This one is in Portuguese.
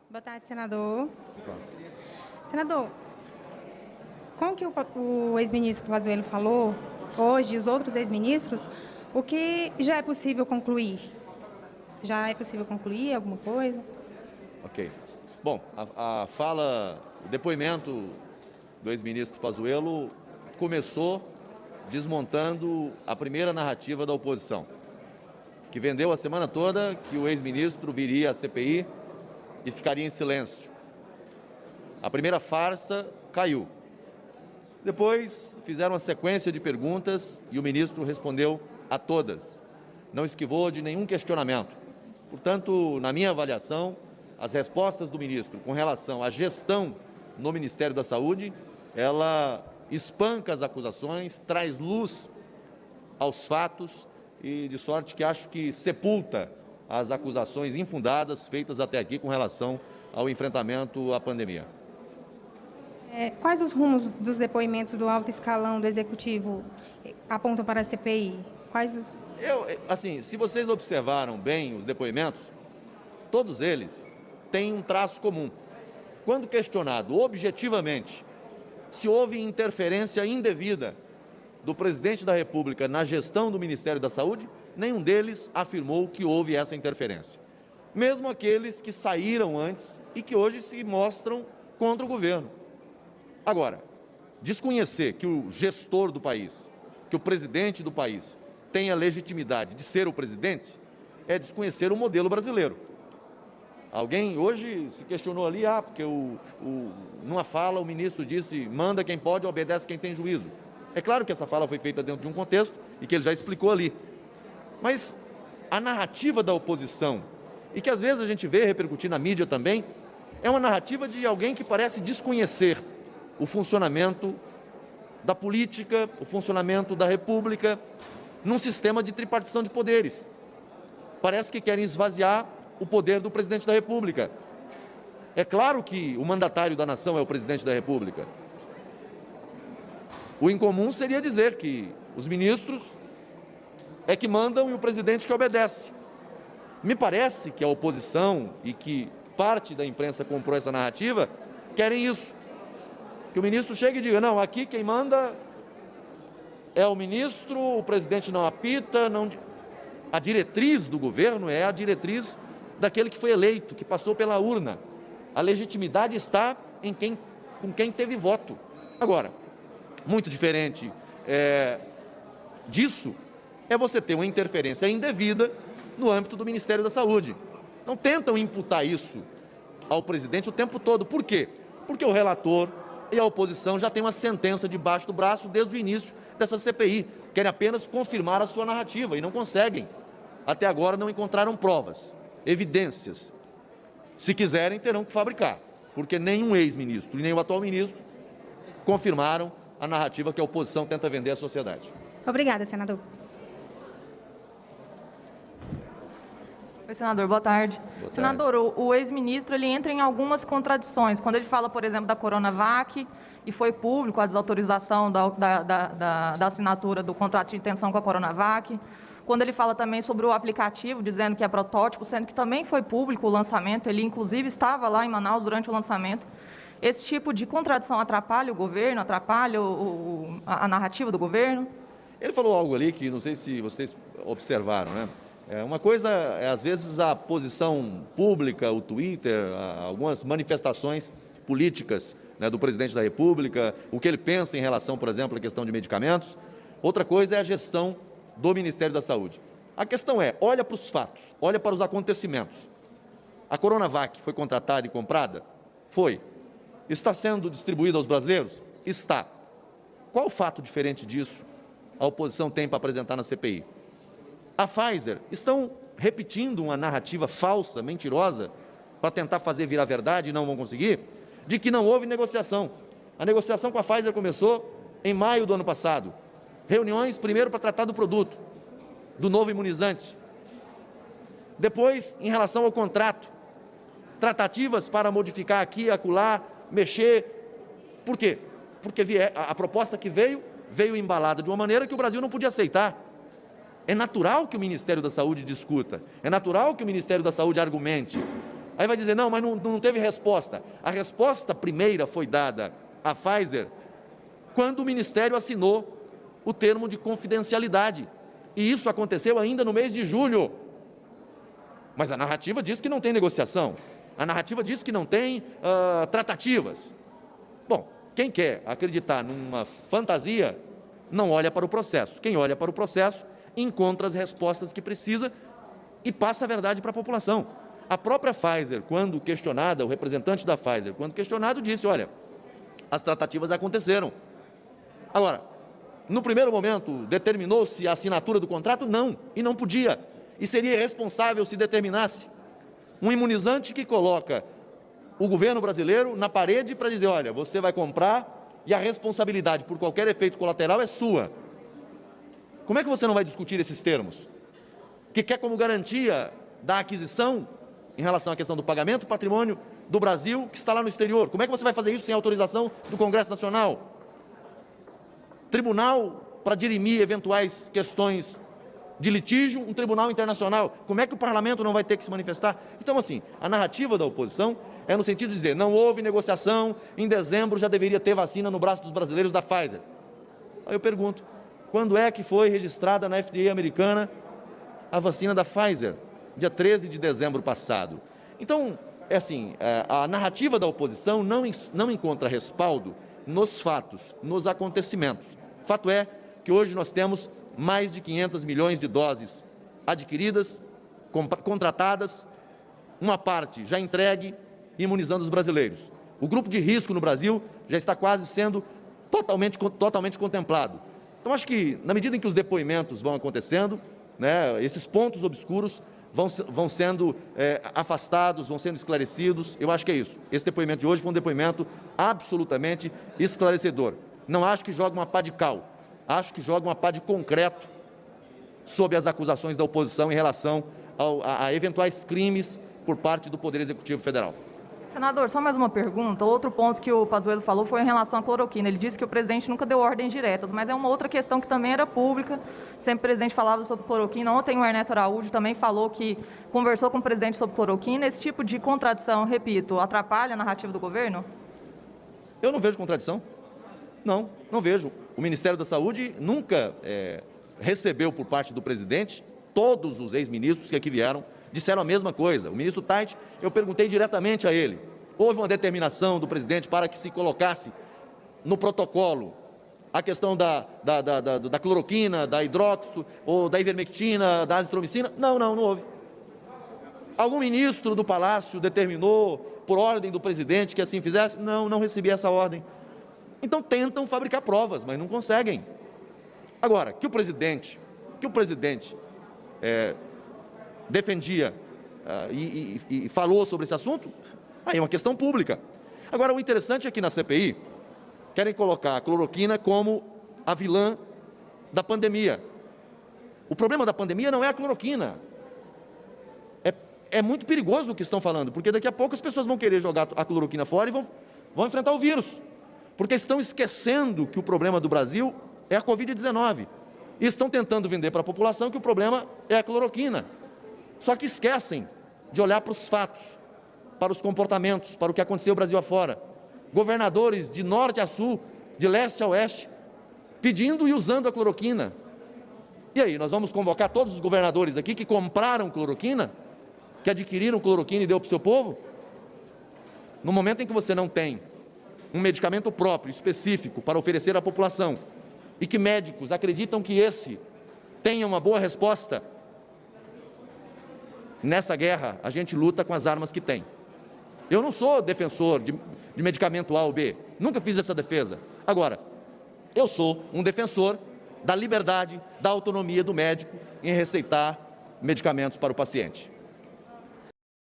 Boa tarde, senador. Senador, com o que o ex-ministro Pazuello falou, hoje, e os outros ex-ministros, o que já é possível concluir? Já é possível concluir alguma coisa? Ok. Bom, a fala, o depoimento do ex-ministro Pazuello começou desmontando a primeira narrativa da oposição, que vendeu a semana toda que o ex-ministro viria à CPI e ficaria em silêncio. A primeira farsa caiu. Depois fizeram uma sequência de perguntas e o ministro respondeu a todas. Não esquivou de nenhum questionamento. Portanto, na minha avaliação, as respostas do ministro com relação à gestão no Ministério da Saúde, ela espanca as acusações, traz luz aos fatos e de sorte que acho que sepulta as acusações infundadas feitas até aqui com relação ao enfrentamento à pandemia. Quais os rumos dos depoimentos do alto escalão do Executivo apontam para a CPI? Se vocês observaram bem os depoimentos, todos eles têm um traço comum. Quando questionado objetivamente se houve interferência indevida do presidente da República na gestão do Ministério da Saúde, nenhum deles afirmou que houve essa interferência. Mesmo aqueles que saíram antes e que hoje se mostram contra o governo. Agora, desconhecer que o gestor do país, que o presidente do país tenha legitimidade de ser o presidente, é desconhecer o modelo brasileiro. Alguém hoje se questionou ali, porque numa fala o ministro disse, manda quem pode, obedece quem tem juízo. É claro que essa fala foi feita dentro de um contexto e que ele já explicou ali. Mas a narrativa da oposição, e que às vezes a gente vê repercutir na mídia também, é uma narrativa de alguém que parece desconhecer o funcionamento da política, o funcionamento da República, num sistema de tripartição de poderes. Parece que querem esvaziar o poder do presidente da República. É claro que o mandatário da nação é o presidente da República. O incomum seria dizer que os ministros é que mandam e o presidente que obedece. Me parece que a oposição e que parte da imprensa comprou essa narrativa querem isso. Que o ministro chegue e diga, não, aqui quem manda é o ministro, o presidente não apita, não... A diretriz do governo é a diretriz daquele que foi eleito, que passou pela urna. A legitimidade está com quem teve voto. Agora, muito diferente disso é você ter uma interferência indevida no âmbito do Ministério da Saúde. Não tentam imputar isso ao presidente o tempo todo. Por quê? Porque o relator e a oposição já têm uma sentença debaixo do braço desde o início dessa CPI. Querem apenas confirmar a sua narrativa e não conseguem. Até agora não encontraram provas, evidências. Se quiserem, terão que fabricar, porque nenhum ex-ministro e nem o atual ministro confirmaram a narrativa que a oposição tenta vender à sociedade. Obrigada, senador. Oi, senador, boa tarde. Boa tarde. Senador, o ex-ministro ele entra em algumas contradições. Quando ele fala, por exemplo, da Coronavac, e foi público a desautorização da assinatura do contrato de intenção com a Coronavac. Quando ele fala também sobre o aplicativo, dizendo que é protótipo, sendo que também foi público o lançamento, ele inclusive estava lá em Manaus durante o lançamento. Esse tipo de contradição atrapalha o governo, atrapalha a narrativa do governo? Ele falou algo ali que não sei se vocês observaram, né? Uma coisa é, às vezes, a posição pública, o Twitter, algumas manifestações políticas, né, do presidente da República, o que ele pensa em relação, por exemplo, à questão de medicamentos. Outra coisa é a gestão do Ministério da Saúde. A questão é, olha para os fatos, olha para os acontecimentos. A Coronavac foi contratada e comprada? Foi. Está sendo distribuída aos brasileiros? Está. Qual fato diferente disso a oposição tem para apresentar na CPI? A Pfizer, estão repetindo uma narrativa falsa, mentirosa, para tentar fazer virar verdade e não vão conseguir, de que não houve negociação. A negociação com a Pfizer começou em maio do ano passado. Reuniões primeiro para tratar do produto, do novo imunizante. Depois, em relação ao contrato, tratativas para modificar aqui e acolá, mexer. Por quê? Porque a proposta que veio embalada de uma maneira que o Brasil não podia aceitar. É natural que o Ministério da Saúde discuta, é natural que o Ministério da Saúde argumente. Aí vai dizer, não, mas não teve resposta. A resposta primeira foi dada à Pfizer quando o Ministério assinou o termo de confidencialidade. E isso aconteceu ainda no mês de julho. Mas a narrativa diz que não tem negociação. A narrativa diz que não tem tratativas. Bom, quem quer acreditar numa fantasia, não olha para o processo. Quem olha para o processo, encontra as respostas que precisa e passa a verdade para a população. A própria Pfizer, quando questionada, o representante da Pfizer, quando questionado, disse, olha, as tratativas aconteceram. Agora, no primeiro momento, determinou-se a assinatura do contrato? Não, e não podia. E seria irresponsável se determinasse. Um imunizante que coloca o governo brasileiro na parede para dizer, olha, você vai comprar e a responsabilidade por qualquer efeito colateral é sua. Como é que você não vai discutir esses termos? Que quer como garantia da aquisição, em relação à questão do pagamento do patrimônio do Brasil, que está lá no exterior. Como é que você vai fazer isso sem autorização do Congresso Nacional? Tribunal para dirimir eventuais questões de litígio, um tribunal internacional. Como é que o parlamento não vai ter que se manifestar? Então, assim, a narrativa da oposição é no sentido de dizer, não houve negociação, em dezembro já deveria ter vacina no braço dos brasileiros da Pfizer. Aí eu pergunto, quando é que foi registrada na FDA americana a vacina da Pfizer? Dia 13 de dezembro passado. Então, é assim, a narrativa da oposição não encontra respaldo nos fatos, nos acontecimentos. Fato é que hoje nós temos mais de 500 milhões de doses adquiridas, contratadas, uma parte já entregue, imunizando os brasileiros. O grupo de risco no Brasil já está quase sendo totalmente contemplado. Então, acho que, na medida em que os depoimentos vão acontecendo, né, esses pontos obscuros vão sendo afastados, vão sendo esclarecidos. Eu acho que é isso. Esse depoimento de hoje foi um depoimento absolutamente esclarecedor. Não acho que joga uma pá de cal, acho que joga uma pá de concreto sobre as acusações da oposição em relação a eventuais crimes por parte do Poder Executivo Federal. Senador, só mais uma pergunta. Outro ponto que o Pazuello falou foi em relação à cloroquina. Ele disse que o presidente nunca deu ordens diretas, mas é uma outra questão que também era pública. Sempre o presidente falava sobre cloroquina. Ontem o Ernesto Araújo também falou que conversou com o presidente sobre cloroquina. Esse tipo de contradição, repito, atrapalha a narrativa do governo? Eu não vejo contradição. Não vejo. O Ministério da Saúde nunca recebeu por parte do presidente, todos os ex-ministros que aqui vieram, disseram a mesma coisa. O ministro Tait, eu perguntei diretamente a ele, houve uma determinação do presidente para que se colocasse no protocolo a questão da cloroquina, da hidroxo, ou da ivermectina, da azitromicina? Não houve. Algum ministro do Palácio determinou, por ordem do presidente, que assim fizesse? Não recebi essa ordem. Então tentam fabricar provas, mas não conseguem. Agora, que o presidente defendia e falou sobre esse assunto, aí é uma questão pública. Agora, o interessante é que na CPI querem colocar a cloroquina como a vilã da pandemia. O problema da pandemia não é a cloroquina. É muito perigoso o que estão falando, porque daqui a pouco as pessoas vão querer jogar a cloroquina fora e vão enfrentar o vírus, porque estão esquecendo que o problema do Brasil é a Covid-19 e estão tentando vender para a população que o problema é a cloroquina. Só que esquecem de olhar para os fatos, para os comportamentos, para o que aconteceu no Brasil afora. Governadores de norte a sul, de leste a oeste, pedindo e usando a cloroquina. E aí, nós vamos convocar todos os governadores aqui que compraram cloroquina, que adquiriram cloroquina e deu para o seu povo? No momento em que você não tem um medicamento próprio, específico, para oferecer à população, e que médicos acreditam que esse tenha uma boa resposta, nessa guerra, a gente luta com as armas que tem. Eu não sou defensor de medicamento A ou B, nunca fiz essa defesa. Agora, eu sou um defensor da liberdade, da autonomia do médico em receitar medicamentos para o paciente.